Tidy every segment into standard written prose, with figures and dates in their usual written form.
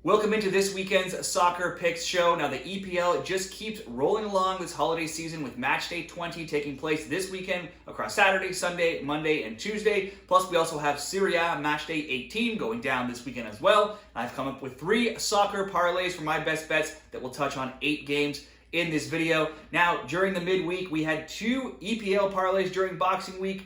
Welcome into this weekend's Soccer Picks show. Now, the EPL just keeps rolling along this holiday season with Matchday 20 taking place this weekend across Saturday, Sunday, Monday, and Tuesday. Plus, we also have Serie A Matchday 18 going down this weekend as well. I've come up with 3 soccer parlays for my best bets that will touch on 8 games in this video. Now, during the midweek, we had 2 EPL parlays during Boxing Week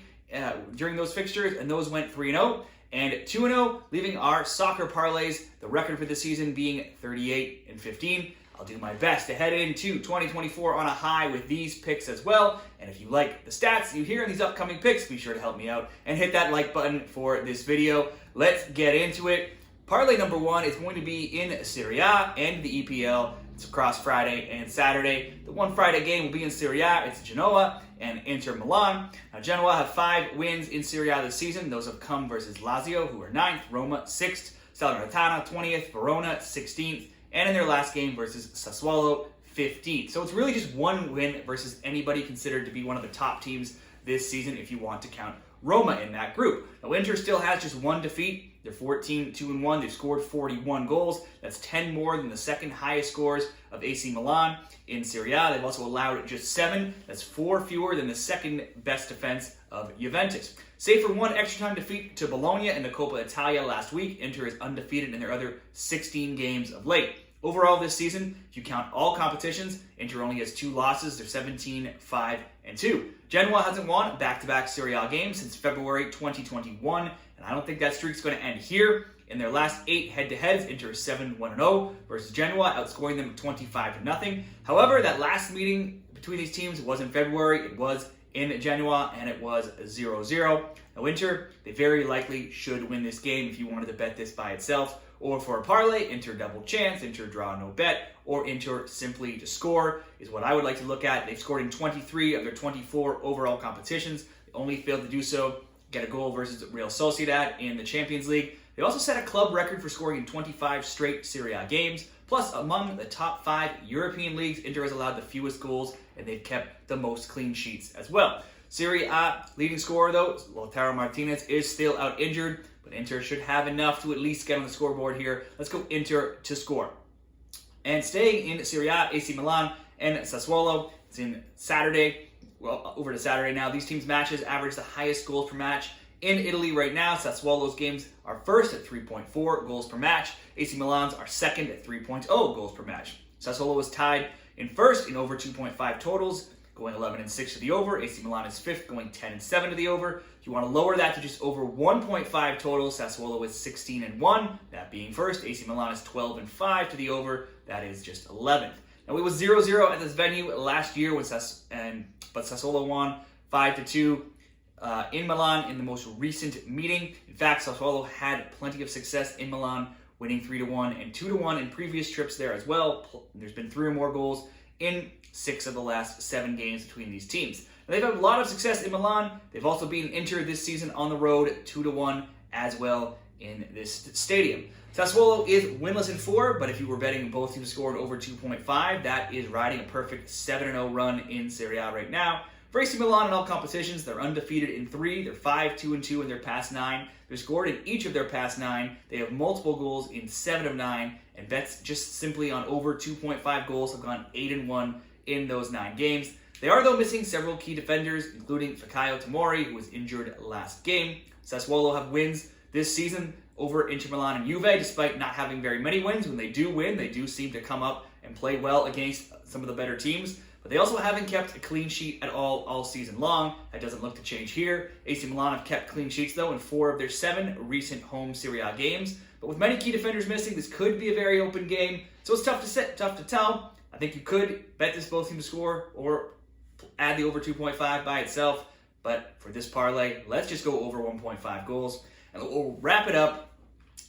during those fixtures, and those went 3-0. And 2-0, leaving our soccer parlays, the record for the season being 38-15. I'll do my best to head into 2024 on a high with these picks as well. And if you like the stats you hear in these upcoming picks, be sure to help me out and hit that like button for this video. Let's get into it. Parlay number 1 is going to be in Serie A and the EPL. It's across Friday and Saturday. The one Friday game will be in Serie A. It's Genoa and Inter Milan. Now, Genoa have 5 wins in Serie A this season. Those have come versus Lazio, who are 9th, Roma 6th, Salernitana 20th, Verona 16th, and in their last game versus Sassuolo 15th. So it's really just one win versus anybody considered to be one of the top teams this season if you want to count Roma in that group. Now, Inter still has just one defeat. They're 14-2-1. They've scored 41 goals. That's 10 more than the second highest scores of AC Milan in Serie A. They've also allowed just 7. That's 4 fewer than the second best defense of Juventus. Save for one extra time defeat to Bologna in the Coppa Italia last week, Inter is undefeated in their other 16 games of late. Overall this season, if you count all competitions, Inter only has 2 losses. They're 17-5-2. Genoa hasn't won back-to-back Serie A games since February 2021, and I don't think that streak's going to end here. In their last 8 head-to-heads, Inter is 7-1-0 versus Genoa, outscoring them 25-0. However, that last meeting between these teams was in February. It was in Genoa, and it was 0-0. Now, Inter, they very likely should win this game if you wanted to bet this by itself. Or for a parlay, Inter double chance, Inter draw no bet, or Inter simply to score is what I would like to look at. They've scored in 23 of their 24 overall competitions. They only failed to do so, get a goal versus Real Sociedad in the Champions League. They also set a club record for scoring in 25 straight Serie A games. Plus, among the top 5 European leagues, Inter has allowed the fewest goals, and they've kept the most clean sheets as well. Serie A leading scorer, though, Lautaro Martinez, is still out injured, but Inter should have enough to at least get on the scoreboard here. Let's go Inter to score. And staying in Serie A, AC Milan and Sassuolo. It's in Saturday. Well, over to Saturday now. These teams' matches average the highest goals per match in Italy right now. Sassuolo's games are first at 3.4 goals per match. AC Milan's are second at 3.0 goals per match. Sassuolo was tied in first in over 2.5 totals, going 11-6 to the over. AC Milan is 5th, going 10-7 to the over. If you want to lower that to just over 1.5 totals, Sassuolo is 16-1, that being first. AC Milan is 12-5 to the over, that is just 11th. Now, it was 0-0 at this venue last year, but Sassuolo won 5-2 in Milan in the most recent meeting. In fact, Sassuolo had plenty of success in Milan, winning 3-1 and 2-1 in previous trips there as well. There's been 3 or more goals in 6 of the last 7 games between these teams. Now, they've had a lot of success in Milan. They've also beaten Inter this season on the road 2-1 as well in this stadium. Sassuolo is winless in 4, but if you were betting both teams scored over 2.5, that is riding a perfect 7-0 run in Serie A right now. For AC Milan in all competitions, they're undefeated in 3. They're 5-2-2 in their past 9. They're scored in each of their past 9. They have multiple goals in 7 of 9, and bets just simply on over 2.5 goals have gone 8-1 in those 9 games. They are, though, missing several key defenders, including Fikayo Tomori, who was injured last game. Sassuolo have wins this season over Inter Milan and Juve, despite not having very many wins. When they do win, they do seem to come up and play well against some of the better teams. But they also haven't kept a clean sheet at all season long. That doesn't look to change here. AC Milan have kept clean sheets, though, in 4 of their 7 recent home Serie A games. But with many key defenders missing, this could be a very open game. So it's tough to tell. I think you could bet this both teams to score or add the over 2.5 by itself. But for this parlay, let's just go over 1.5 goals. And we'll wrap it up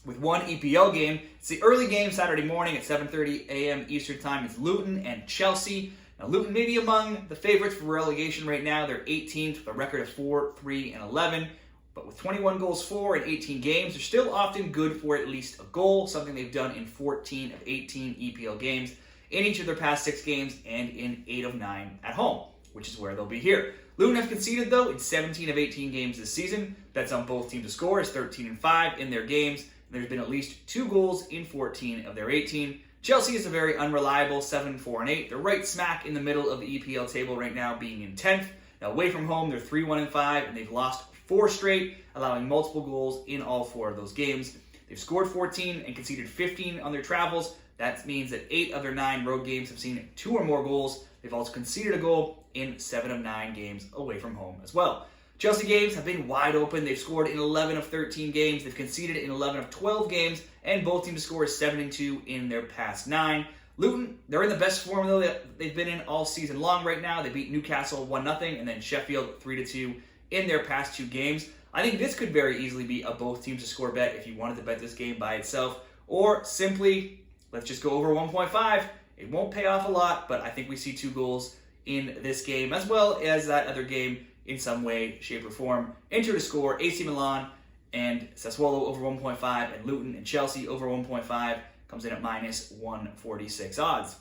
with one EPL game. It's the early game Saturday morning at 7:30 a.m. Eastern Time. It's Luton and Chelsea. Now, Luton may be among the favorites for relegation right now. They're 18th with a record of 4-3-11. But with 21 goals for in 18 games, they're still often good for at least a goal, something they've done in 14 of 18 EPL games in each of their past 6 games and in 8 of 9 at home, which is where they'll be here. Luton have conceded, though, in 17 of 18 games this season. Bets on both teams to score is 13-5 in their games. and there's been at least 2 goals in 14 of their 18. Chelsea is a very unreliable 7-4-8. They're right smack in the middle of the EPL table right now, being in 10th. Now, away from home, they're 3-1-5, and they've lost 4 straight, allowing multiple goals in all 4 of those games. They've scored 14 and conceded 15 on their travels. That means that 8 of their 9 road games have seen 2 or more goals. They've also conceded a goal in 7 of 9 games away from home as well. Chelsea games have been wide open. They've scored in 11 of 13 games. They've conceded in 11 of 12 games, and both teams score 7-2 in their past 9. Luton, they're in the best form though that they've been in all season long right now. They beat Newcastle 1-0 and then Sheffield 3-2 in their past 2 games. I think this could very easily be a both teams to score bet if you wanted to bet this game by itself, or simply let's just go over 1.5. It won't pay off a lot, but I think we see 2 goals in this game as well as that other game in some way, shape, or form. Inter to score, AC Milan and Sassuolo over 1.5, and Luton and Chelsea over 1.5 comes in at minus 146 odds.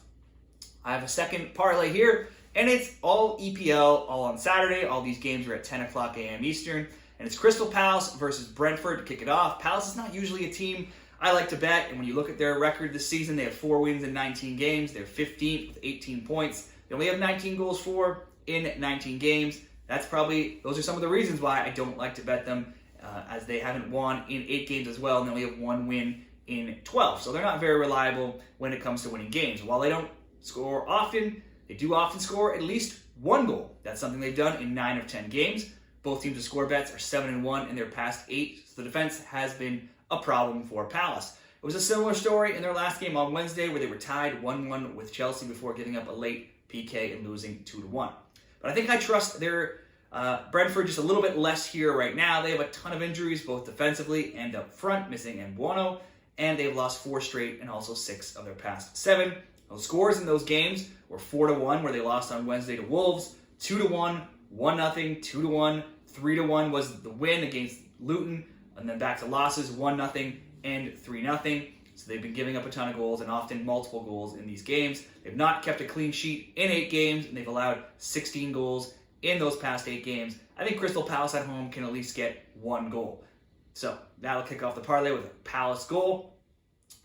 I have a second parlay here, and it's all EPL, all on Saturday. All these games are at 10 o'clock a.m. Eastern, and it's Crystal Palace versus Brentford to kick it off. Palace is not usually a team I like to bet, and when you look at their record this season, they have 4 wins in 19 games. They're 15th with 18 points. They only have 19 goals for in 19 games. Those are some of the reasons why I don't like to bet them, as they haven't won in 8 games as well, and they only have 1 win in 12. So they're not very reliable when it comes to winning games. While they don't score often, they do often score at least 1 goal. That's something they've done in 9 of 10 games. Both teams to score bets are 7-1 in their past 8, so the defense has been a problem for Palace. It was a similar story in their last game on Wednesday where they were tied 1-1 with Chelsea before giving up a late PK and losing 2-1. But I think I trust their Brentford just a little bit less here right now. They have a ton of injuries, both defensively and up front, missing Mbuono, and they've lost 4 straight and also 6 of their past 7. Those scores in those games were 4-1, where they lost on Wednesday to Wolves, 2-1, 1-0, 2-1, 3-1 was the win against Luton, and then back to losses, 1-0 and 3-0. So they've been giving up a ton of goals and often multiple goals in these games. They've not kept a clean sheet in 8 games, and they've allowed 16 goals in those past 8 games. I think Crystal Palace at home can at least get 1 goal. So that'll kick off the parlay with a Palace goal.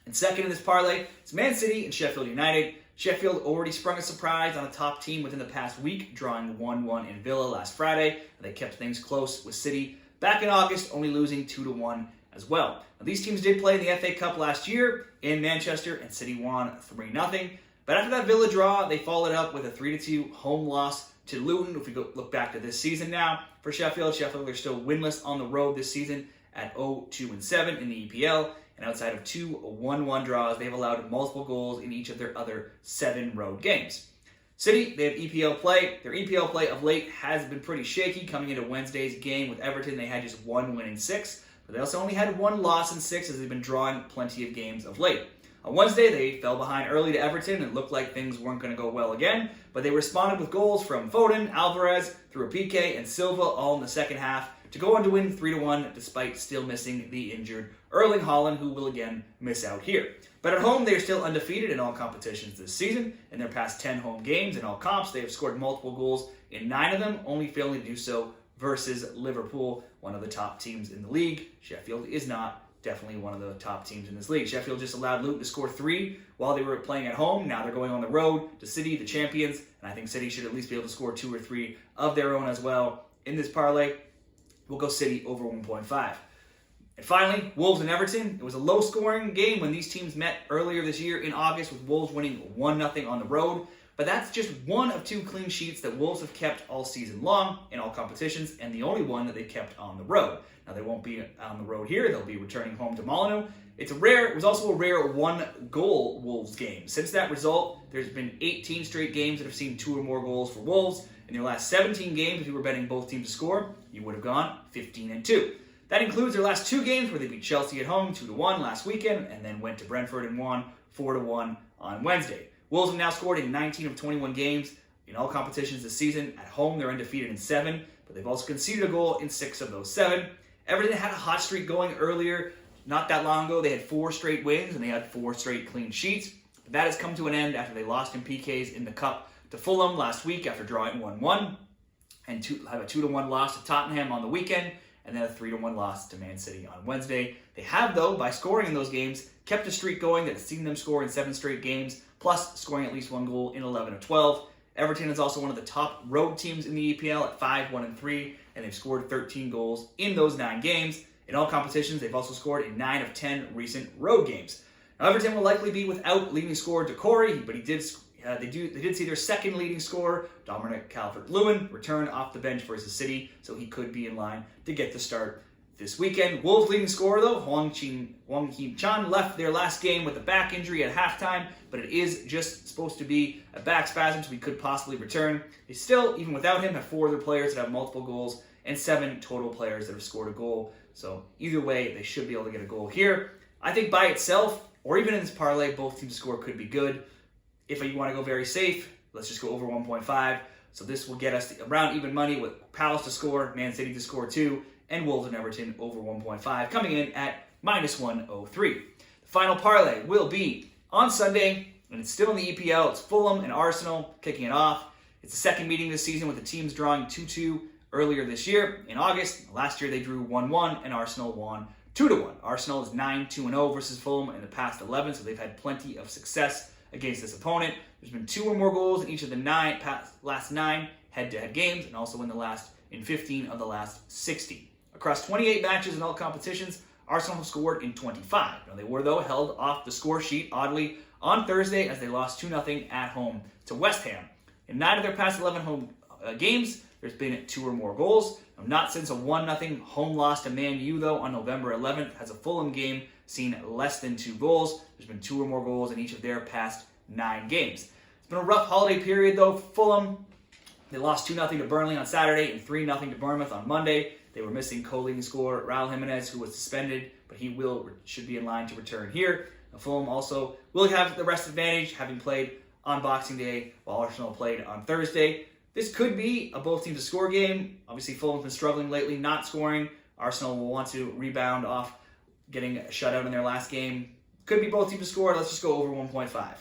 And second in this parlay, it's Man City and Sheffield United. Sheffield already sprung a surprise on a top team within the past week, drawing 1-1 in Villa last Friday. They kept things close with City back in August, only losing 2-1 as well. Now, these teams did play in the FA Cup last year in Manchester, and City won 3-0. But after that Villa draw, they followed up with a 3-2 home loss to Luton. If we look back to this season now for Sheffield are still winless on the road this season at 0-2-7 in the EPL. And outside of 2 1-1 draws, they've allowed multiple goals in each of their other 7 road games. City, they have EPL play. Their EPL play of late has been pretty shaky. Coming into Wednesday's game with Everton, they had just 1 win in 6. But they also only had 1 loss in 6, as they've been drawing plenty of games of late. On Wednesday, they fell behind early to Everton and it looked like things weren't going to go well again. But they responded with goals from Foden, Alvarez, through a PK, and Silva all in the second half to go on to win 3-1 despite still missing the injured Erling Haaland, who will again miss out here. But at home, they are still undefeated in all competitions this season. In their past 10 home games in all comps, they have scored multiple goals in 9 of them, only failing to do so versus Liverpool, one of the top teams in the league. Sheffield is not definitely one of the top teams in this league. Sheffield just allowed Luton to score 3 while they were playing at home. Now they're going on the road to City, the champions, and I think City should at least be able to score 2 or 3 of their own as well. In this parlay, we'll go City over 1.5. And finally, Wolves and Everton. It was a low-scoring game when these teams met earlier this year in August, with Wolves winning 1-0 on the road. But that's just one of 2 clean sheets that Wolves have kept all season long in all competitions, and the only one that they've kept on the road. Now, they won't be on the road here. They'll be returning home to Molineux. It was also a rare 1-goal Wolves game. Since that result, there's been 18 straight games that have seen 2 or more goals for Wolves. In their last 17 games, if you were betting both teams to score, you would have gone 15-2. That includes their last 2 games where they beat Chelsea at home 2-1 last weekend, and then went to Brentford and won 4-1 on Wednesday. Wolves have now scored in 19 of 21 games in all competitions this season. At home, they're undefeated in 7, but they've also conceded a goal in 6 of those 7. Everton had a hot streak going earlier. Not that long ago, they had 4 straight wins, and they had 4 straight clean sheets. But that has come to an end after they lost in PKs in the Cup to Fulham last week after drawing 1-1, and have a 2-1 loss to Tottenham on the weekend. and then a 3-1 loss to Man City on Wednesday. They have, though, by scoring in those games, kept a streak going that has seen them score in 7 straight games, plus scoring at least 1 goal in 11 of 12. Everton is also one of the top road teams in the EPL at 5-1-3, and they've scored 13 goals in those 9 games. In all competitions, they've also scored in 9 of 10 recent road games. Now, Everton will likely be without leading scorer Decore, but they did see their second leading scorer, Dominic Calvert-Lewin, return off the bench versus City, so he could be in line to get the start this weekend. Wolves' leading scorer, though, Hwang Hee-chan, left their last game with a back injury at halftime, but it is just supposed to be a back spasm, so he could possibly return. They still, even without him, have 4 other players that have multiple goals and 7 total players that have scored a goal. So either way, they should be able to get a goal here. I think by itself, or even in this parlay, both teams to score could be good. If you want to go very safe, let's just go over 1.5. So this will get us around even money with Palace to score, Man City to score 2, and Wolves and Everton over 1.5, coming in at -103. The final parlay will be on Sunday, and it's still in the EPL. It's Fulham and Arsenal kicking it off. It's the second meeting this season with the teams drawing 2-2 earlier this year in August. Last year they drew 1-1, and Arsenal won 2-1. Arsenal is 9-2-0 versus Fulham in the past 11, so they've had plenty of success against this opponent. There's been 2 or more goals in each of the last 9 head-to-head games, and also in 15 of the last 60. Across 28 matches in all competitions, Arsenal have scored in 25. Now, they were, though, held off the score sheet, oddly, on Thursday as they lost 2-0 at home to West Ham. In 9 of their past 11 home games, there's been 2 or more goals. Now, not since a 1-0 home loss to Man U, though, on November 11th, has a Fulham game seen less than 2 goals. There's been 2 or more goals in each of their past 9 games. It's been a rough holiday period, though. Fulham, they lost 2-0 to Burnley on Saturday and 3-0 to Bournemouth on Monday. They were missing co-leading scorer Raul Jimenez, who was suspended, but he should be in line to return here. Now, Fulham also will have the rest advantage, having played on Boxing Day, while Arsenal played on Thursday. This could be a both teams to score game. Obviously, Fulham's been struggling lately, not scoring. Arsenal will want to rebound off getting shut out in their last game. Could be both teams to score. Let's just go over 1.5.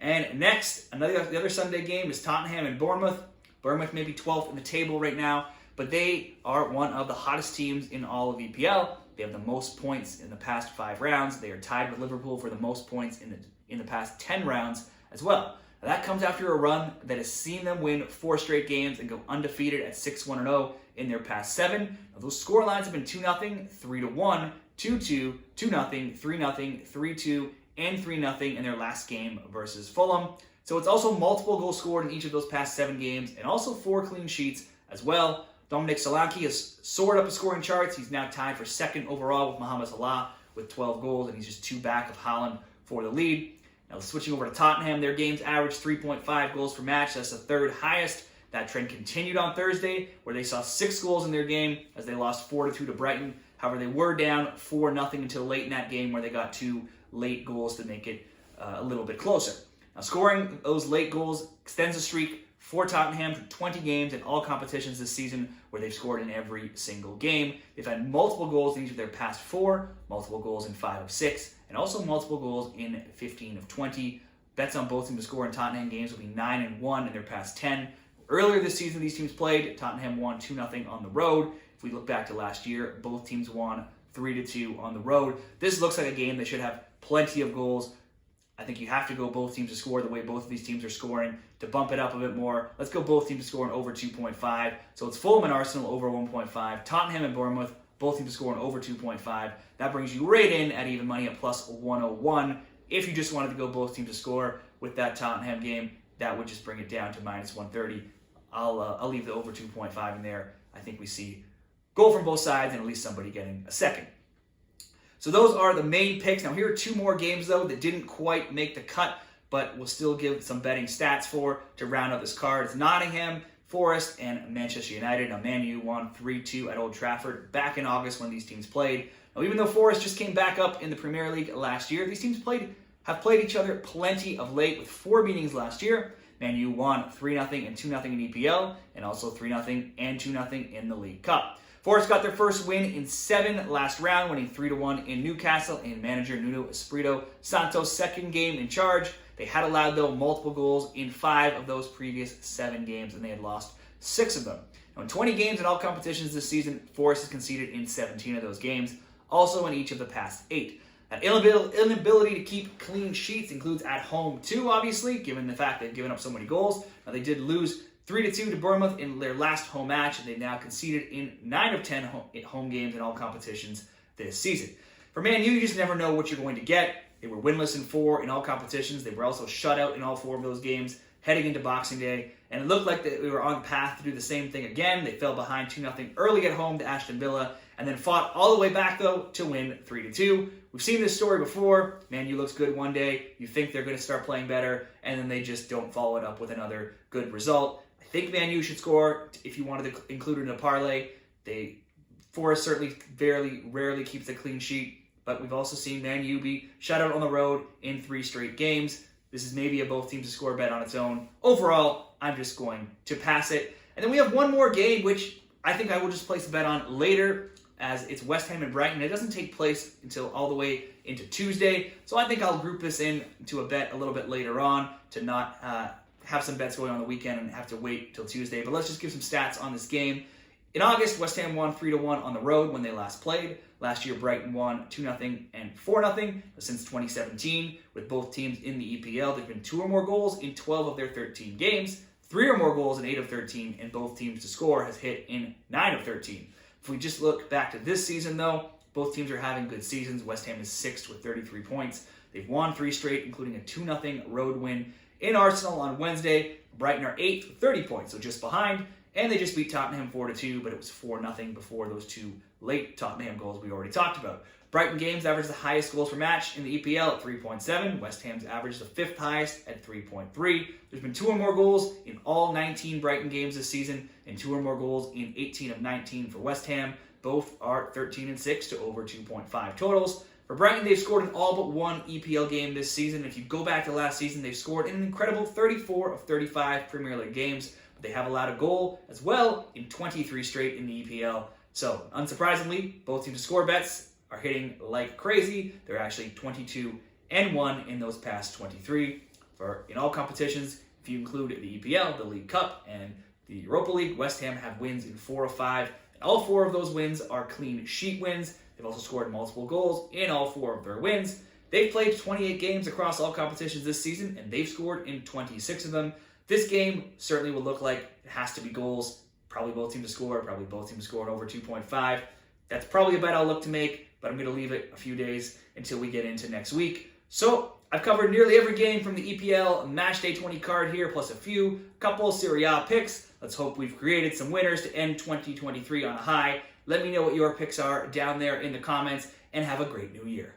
And next, the other Sunday game is Tottenham and Bournemouth. Bournemouth may be 12th in the table right now, but they are one of the hottest teams in all of EPL. They have the most points in the past 5 rounds. They are tied with Liverpool for the most points in the past 10 rounds as well. Now, that comes after a run that has seen them win 4 straight games and go undefeated at 6-1-0 in their past 7. Now, those score lines have been 2-0, 3-1, 2-2, 2-0, 3-0, 3-2, and 3-0 in their last game versus Fulham. So it's also multiple goals scored in each of those past 7 games, and also 4 clean sheets as well. Dominic Solanke has soared up the scoring charts. He's now tied for 2nd overall with Mohamed Salah with 12 goals, and he's just 2 back of Haaland for the lead. Now, switching over to Tottenham, their games averaged 3.5 goals per match. That's the 3rd highest. That trend continued on Thursday, where they saw 6 goals in their game as they lost 4-2 to Brighton. However, they were down 4-0 until late in that game, where they got 2 late goals to make it a little bit closer. Now, scoring those late goals extends the streak for Tottenham to 20 games in all competitions this season, where they've scored in every single game. They've had multiple goals in each of their past 4, multiple goals in 5 of 6, and also multiple goals in 15 of 20. Bets on both teams to score in Tottenham games will be 9-1 in their past 10. Earlier this season, these teams played. Tottenham won 2-0 on the road. If we look back to last year, both teams won 3-2 on the road. This looks like a game that should have plenty of goals. I think you have to go both teams to score the way both of these teams are scoring to bump it up a bit more. Let's go both teams to score in over 2.5. So it's Fulham and Arsenal over 1.5. Tottenham and Bournemouth, both teams to score in over 2.5. That brings you right in at even money at plus 101. If you just wanted to go both teams to score with that Tottenham game, that would just bring it down to minus 130. I'll leave the over 2.5 in there. I think we see goal from both sides and at least somebody getting a second. So those are the main picks. Now here are 2 more games, though, that didn't quite make the cut, but we'll still give some betting stats to round out this card. It's Nottingham, Forest, and Manchester United. Now, Man U won 3-2 at Old Trafford back in August when these teams played. Now, even though Forest just came back up in the Premier League last year, these teams have played each other plenty of late with 4 meetings last year. Man U won 3-0 and 2-0 in EPL, and also 3-0 and 2-0 in the League Cup. Forest got their first win in 7 last round, winning 3-1 in Newcastle in manager Nuno Espirito Santo's second game in charge. They had allowed, though, multiple goals in 5 of those previous 7 games, and they had lost 6 of them. Now, in 20 games in all competitions this season, Forest has conceded in 17 of those games, also in each of the past 8. That inability to keep clean sheets includes at home too, obviously, given the fact they've given up so many goals. Now, they did lose 3-2 to Bournemouth in their last home match, and they've now conceded in 9 of 10 home games in all competitions this season. For Man U, you just never know what you're going to get. They were winless in 4 in all competitions. They were also shut out in all 4 of those games heading into Boxing Day, and it looked like they were on path to do the same thing again. They fell behind 2-0 early at home to Aston Villa, and then fought all the way back, though, to win 3-2. We've seen this story before. Man U looks good one day. You think they're going to start playing better, and then they just don't follow it up with another good result. I think Man U should score if you wanted to include it in a parlay. Forest certainly rarely keeps a clean sheet, but we've also seen Man U be shut out on the road in 3 straight games. This is maybe a both teams to score bet on its own. Overall, I'm just going to pass it. And then we have one more game, which I think I will just place a bet on later, as it's West Ham and Brighton. It doesn't take place until all the way into Tuesday, so I think I'll group this into a bet a little bit later on to not have some bets going on the weekend and have to wait till Tuesday. But let's just give some stats on this game. In August, West Ham won 3-1 on the road when they last played. Last year, Brighton won 2-0 and 4-0. Since 2017, with both teams in the EPL, there's been 2 or more goals in 12 of their 13 games, 3 or more goals in 8 of 13, and both teams to score has hit in 9 of 13. If we just look back to this season, though, both teams are having good seasons. West Ham is 6th with 33 points. They've won 3 straight, including a 2-0 road win in Arsenal on Wednesday. Brighton are 8th with 30 points, so just behind. And they just beat Tottenham 4-2, but it was 4-0 before those 2 late Tottenham goals we already talked about. Brighton games average the highest goals per match in the EPL at 3.7. West Ham's average the 5th highest at 3.3. There's been 2 or more goals in all 19 Brighton games this season, and 2 or more goals in 18 of 19 for West Ham. Both are 13-6 to over 2.5 totals. For Brighton, they've scored in all but 1 EPL game this season. If you go back to last season, they've scored in an incredible 34 of 35 Premier League games. They have allowed a goal as well in 23 straight in the EPL. So, unsurprisingly, both teams to score bets are hitting like crazy. They're actually 22-1 in those past 23. In all competitions, if you include the EPL, the League Cup, and the Europa League, West Ham have wins in 4 of 5. And all 4 of those wins are clean sheet wins. They've also scored multiple goals in all 4 of their wins. They've played 28 games across all competitions this season, and they've scored in 26 of them. This game certainly will look like it has to be goals. Probably both teams to score. Probably both teams to score over 2.5. That's probably a bet I'll look to make, but I'm going to leave it a few days until we get into next week. So I've covered nearly every game from the EPL Matchday 20 card here, plus a couple Serie A picks. Let's hope we've created some winners to end 2023 on a high. Let me know what your picks are down there in the comments, and have a great new year.